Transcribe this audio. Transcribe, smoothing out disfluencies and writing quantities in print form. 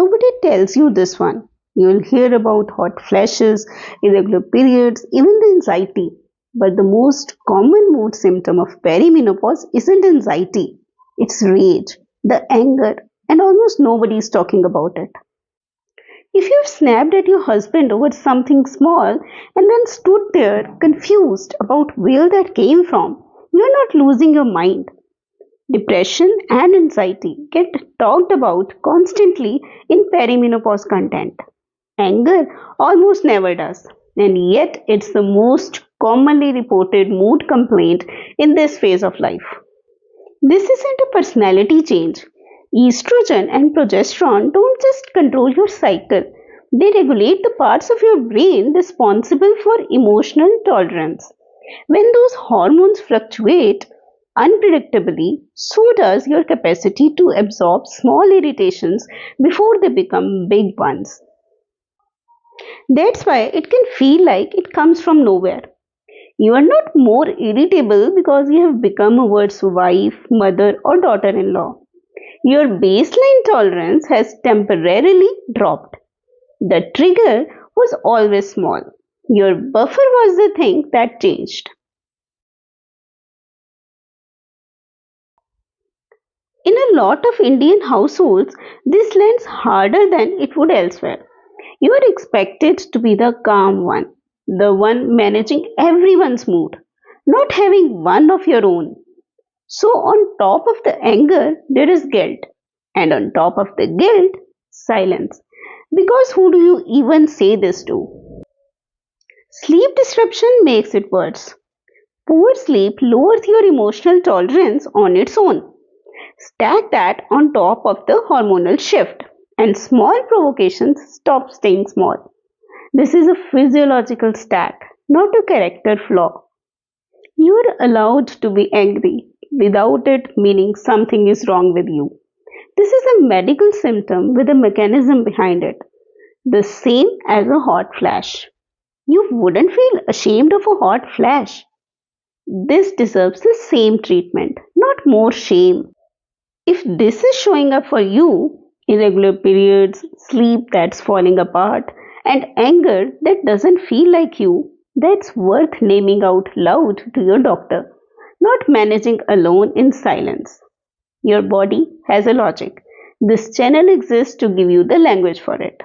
Nobody tells you this one. You'll hear about hot flashes, irregular periods, even the anxiety. But the most common mood symptom of perimenopause isn't anxiety, it's rage, the anger, and almost nobody is talking about it. If you've snapped at your husband over something small and then stood there confused about where that came from, you're not losing your mind. Depression and anxiety get talked about constantly in perimenopause content. Anger almost never does, and yet it's the most commonly reported mood complaint in this phase of life. This isn't a personality change. Estrogen and progesterone don't just control your cycle, they regulate the parts of your brain responsible for emotional tolerance. When those hormones fluctuate unpredictably, so does your capacity to absorb small irritations before they become big ones. That's why it can feel like it comes from nowhere. You are not more irritable because you have become a worse wife, mother, or daughter in law. Your baseline tolerance has temporarily dropped. The trigger was always small. Your buffer was the thing that changed. In a lot of Indian households, this lands harder than it would elsewhere. You are expected to be the calm one, the one managing everyone's mood, not having one of your own. So, on top of the anger, there is guilt, and on top of the guilt, silence. Because who do you even say this to? Sleep disruption makes it worse. Poor sleep lowers your emotional tolerance on its own. Stack that on top of the hormonal shift, and small provocations stop staying small. This is a physiological stack, not a character flaw. You are allowed to be angry without it meaning something is wrong with you. This is a medical symptom with a mechanism behind it, the same as a hot flash. You wouldn't feel ashamed of a hot flash. This deserves the same treatment, not more shame. If this is showing up for you, irregular periods, sleep that's falling apart, and anger that doesn't feel like you, that's worth naming out loud to your doctor, not managing alone in silence. Your body has a logic. This channel exists to give you the language for it.